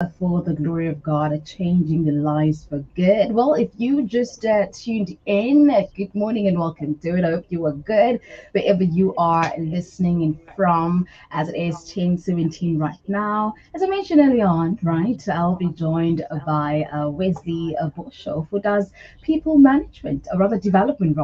for the glory of God, changing the lives for good. Well, if you just tuned in, good morning and welcome to it. I hope you are good wherever you are listening in from, as it is 10:17 right now. As I mentioned earlier on, right, I'll be joined by Wesley Boshoff, who does people management, or rather development,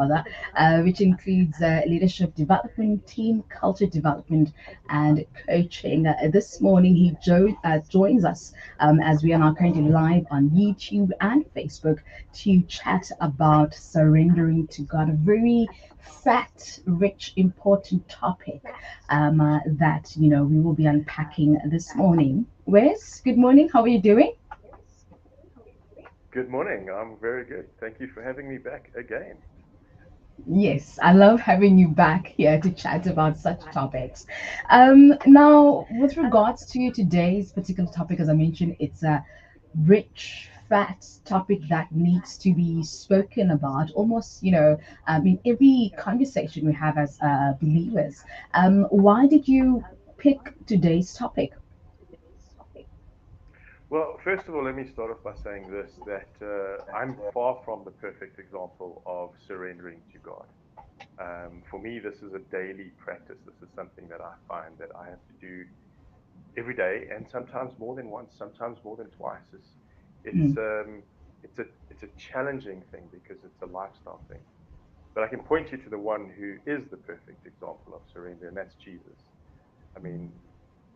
which includes leadership development, team culture development, and coaching. This morning, he joins us as we are now currently live on YouTube and Facebook to chat about surrendering to God. A very fat, rich, important topic that we will be unpacking this morning. Wes, good morning. How are you doing? Good morning. I'm very good. Thank you for having me back again. Yes, I love having you back here to chat about such topics. Now, with regards to today's particular topic, as I mentioned, it's a rich, fat topic that needs to be spoken about almost, in every conversation we have as believers. Why did you pick today's topic? Well, first of all, let me start off by saying this that I'm far from the perfect example of surrendering to God. For me, this is a daily practice. This is something that I find that I have to do every day, and sometimes more than once, sometimes more than twice. It's Mm, um, it's a challenging thing because it's a lifestyle thing. But I can point you to the one who is the perfect example of surrender, and that's Jesus. I mean,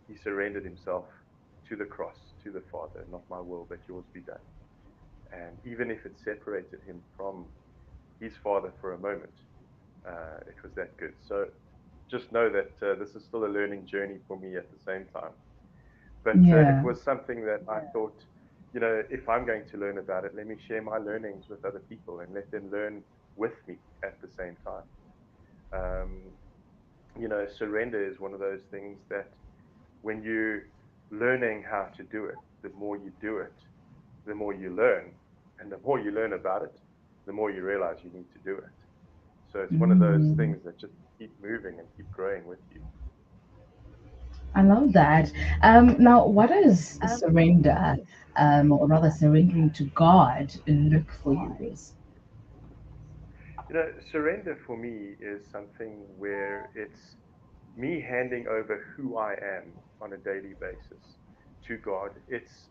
he surrendered himself to the cross, to the Father, not my will, but yours be done. And even if it separated him from his Father for a moment, it was that good. So just know that this is still a learning journey for me at the same time. But it yeah. was something that I thought, if I'm going to learn about it, let me share my learnings with other people and let them learn with me at the same time. Um, Surrender is one of those things that when you're learning how to do it, the more you do it, the more you learn. And the more you learn about it, the more you realize you need to do it. So it's one of those Mm. things that just keep moving and keep growing with you. I love that. Now, what does surrender, or rather surrendering to God, look for you, Liz? Surrender for me is something where it's me handing over who I am on a daily basis to God. It's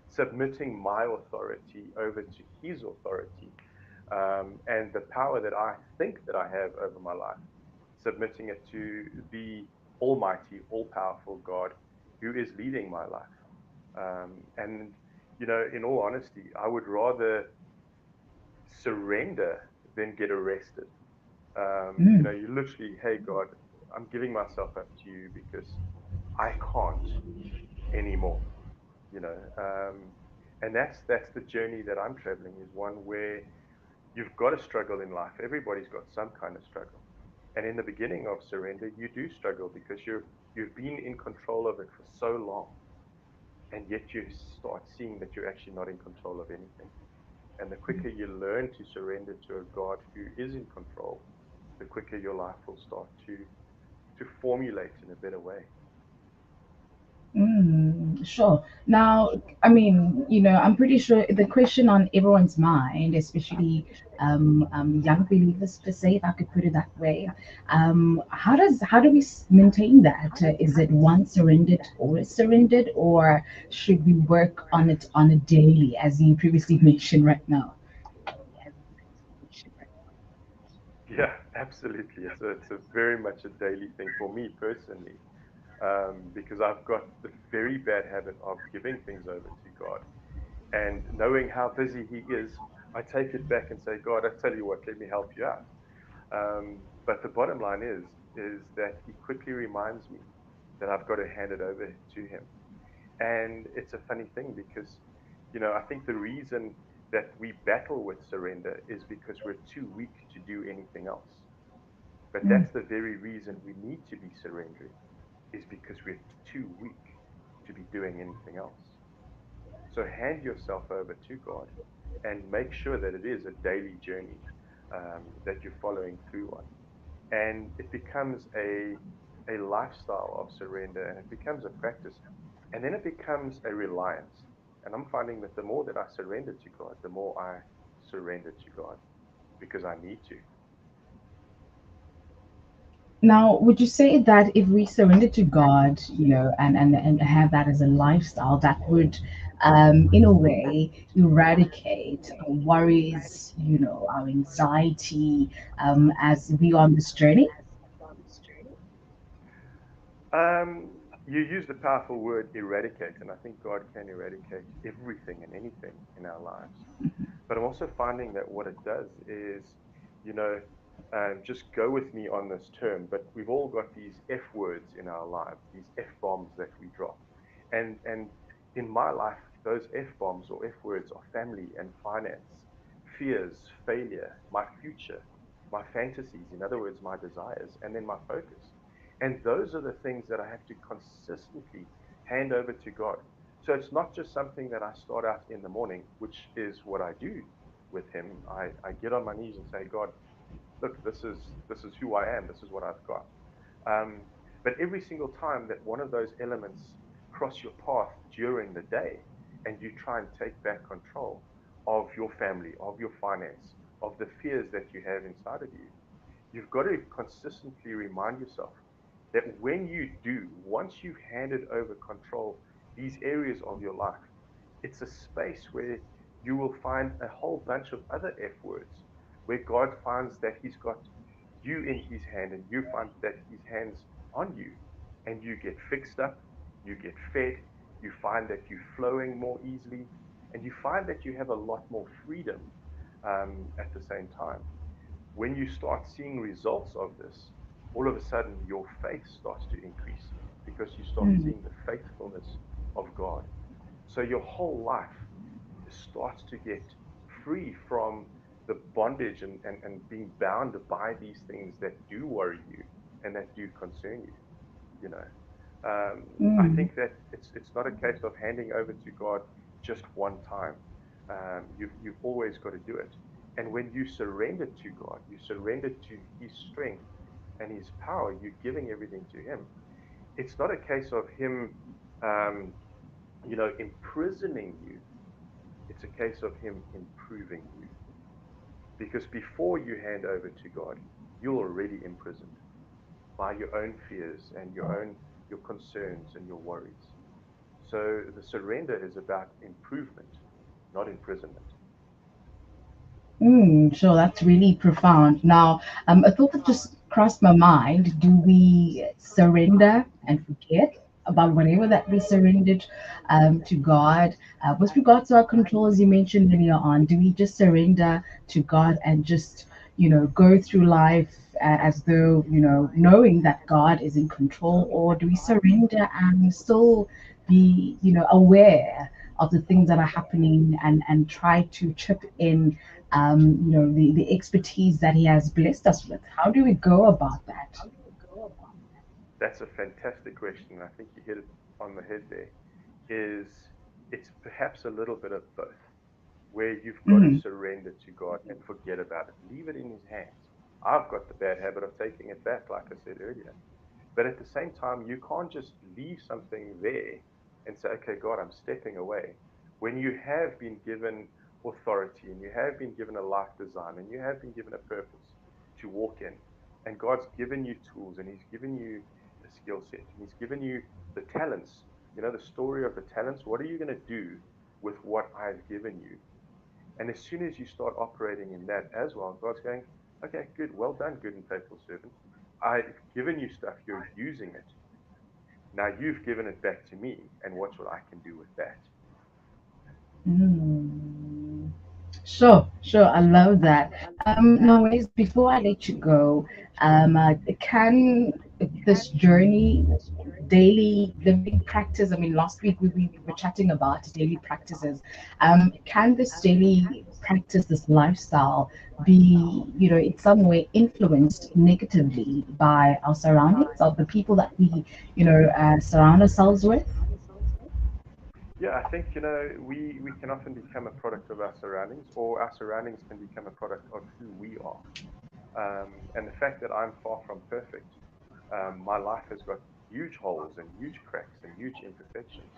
submitting my authority over to His authority, and the power that I think that I have over my life, submitting it to the Almighty, all-powerful God who is leading my life. And in all honesty, I would rather surrender than get arrested. Mm. You literally, hey God, I'm giving myself up to you because I can't anymore. You know, and that's the journey that I'm traveling is one where you've got a struggle in life. Everybody's got some kind of struggle, and in the beginning of surrender, you do struggle because you've been in control of it for so long, and yet you start seeing that you're actually not in control of anything. And the quicker you learn to surrender to a God who is in control, the quicker your life will start to formulate in a better way. Sure. Now, I mean, I'm pretty sure the question on everyone's mind, especially young believers per se, if I could put it that way, how do we maintain that? Is it once surrendered, always surrendered, or should we work on it on a daily, as you previously mentioned right now? Yeah, absolutely. It's a very much a daily thing for me personally, because I've got the very bad habit of giving things over to God and knowing how busy He is. I take it back and say, God, I tell you what, let me help you out. But the bottom line is that He quickly reminds me that I've got to hand it over to Him. And it's a funny thing because, I think the reason that we battle with surrender is because we're too weak to do anything else. But Mm. that's the very reason we need to be surrendering, is because we're too weak to be doing anything else. So hand yourself over to God and make sure that it is a daily journey that you're following through on. And it becomes a lifestyle of surrender and it becomes a practice. And then it becomes a reliance. And I'm finding that the more that I surrender to God, the more I surrender to God because I need to. Now, would you say that if we surrender to God, and have that as a lifestyle, that would, in a way, eradicate our worries, our anxiety, as we on this journey? You use the powerful word eradicate, and I think God can eradicate everything and anything in our lives. But I'm also finding that what it does is, you know, just go with me on this term, but we've all got these F words in our lives, these F bombs that we drop. And in my life, those F bombs or F words are family and finance, fears, failure, my future, my fantasies, in other words, my desires, and then my focus. And those are the things that I have to consistently hand over to God. So it's not just something that I start out in the morning, which is what I do with Him. I get on my knees and say, God, look, this is who I am. This is what I've got. Um, but every single time that one of those elements cross your path during the day, and you try and take back control of your family, of your finance, of the fears that you have inside of you, you've got to consistently remind yourself that when you do, once you've handed over control, these areas of your life, it's a space where you will find a whole bunch of other F words where God finds that He's got you in His hand and you find that His hands on you, and you get fixed up, you get fed, you find that you're flowing more easily, and you find that you have a lot more freedom at the same time. When you start seeing results of this, all of a sudden your faith starts to increase because you start Mm, seeing the faithfulness of God. So your whole life starts to get free from the bondage and being bound by these things that do worry you and that do concern you, you know. I mm, think that it's not a case of handing over to God just one time. You've always got to do it. And when you surrender to God, you surrender to His strength and His power. You're giving everything to Him. It's not a case of Him, um, imprisoning you. It's a case of Him improving you. Because before you hand over to God, you're already imprisoned by your own fears and your concerns and your worries. So the surrender is about improvement, not imprisonment. sure, that's really profound. Now, a thought that just crossed my mind: do we surrender and forget about whatever that we surrendered to God? With regard to our control, as you mentioned earlier on, do we just surrender to God and just, go through life as though, knowing that God is in control, or do we surrender and still be, aware of the things that are happening, and try to chip in, the expertise that he has blessed us with? How do we go about that? That's a fantastic question. I think you hit it on the head there. Is it's perhaps a little bit of both, where you've got to Mm, surrender to God and forget about it. Leave it in His hands. I've got the bad habit of taking it back, like I said earlier. But at the same time, you can't just leave something there and say, okay, God, I'm stepping away. When you have been given authority and you have been given a life design and you have been given a purpose to walk in, and God's given you tools and He's given you a skill set and He's given you the talents, the story of the talents, what are you going to do with what I've given you? And as soon as you start operating in that as well, God's going, okay, good, well done, good and faithful servant. I've given you stuff, you're using it. Now you've given it back to me, and watch what I can do with that. mm. Sure, sure. I love that. Now, Wes, before I let you go, can this journey, daily living practice, I mean, last week we were chatting about daily practices. Can this daily practice, this lifestyle, be, in some way influenced negatively by our surroundings, of the people that we, surround ourselves with? Yeah, I think we can often become a product of our surroundings, or our surroundings can become a product of who we are. And the fact that I'm far from perfect, my life has got huge holes and huge cracks and huge imperfections.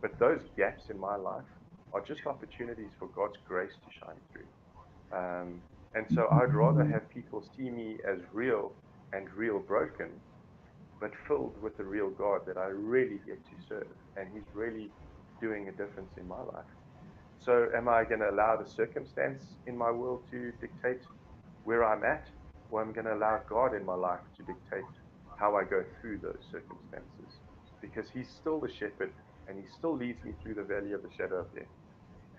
But those gaps in my life are just opportunities for God's grace to shine through. And so I'd rather have people see me as real and real broken, but filled with the real God that I really get to serve. And He's really doing a difference in my life. So, am I going to allow the circumstance in my world to dictate where I'm at? Or am I going to allow God in my life to dictate how I go through those circumstances? Because He's still the shepherd and He still leads me through the valley of the shadow of death.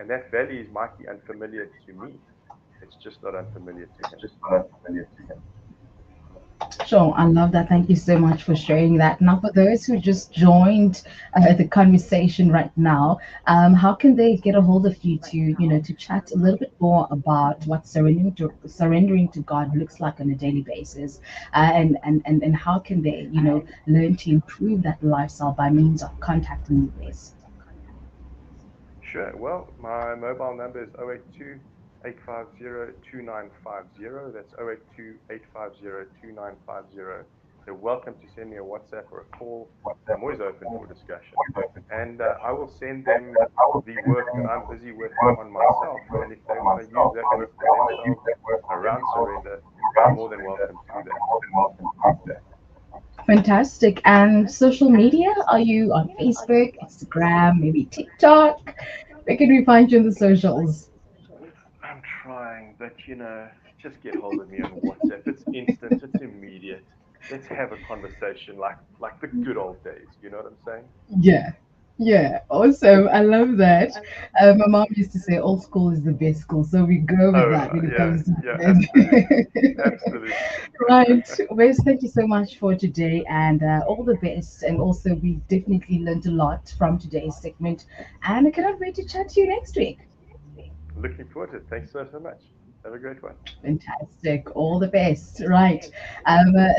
And that valley might be unfamiliar to me, it's just not unfamiliar to Him. Sure, I love that. Thank you so much for sharing that. Now, for those who just joined the conversation right now, how can they get a hold of you to, to chat a little bit more about what surrendering to God looks like on a daily basis, and how can they, learn to improve that lifestyle by means of contacting you, Wes? Sure. Well, my mobile number is 082 850 2950. That's 082 850 2950. They're welcome to send me a WhatsApp or a call. I'm always open for discussion. And I will send them the work that I'm busy with on myself. And if they want to use that work for themselves around surrender, they're more than welcome to do that. Fantastic. And social media? Are you on Facebook, Instagram, maybe TikTok? Where can we find you in the socials? I'm trying, but just get hold of me on WhatsApp. It's instant, it's immediate. Let's have a conversation like the good old days. You know what I'm saying? Yeah. Yeah, awesome. I love that. My mom used to say old school is the best school, so we go with Oh, that when it yeah, comes to yeah, absolutely, that. absolutely. Right. Wes, thank you so much for today and all the best. And also, we definitely learned a lot from today's segment. And I cannot wait to chat to you next week. Looking forward to it. Thanks so much. Have a great one. Fantastic. All the best. Right.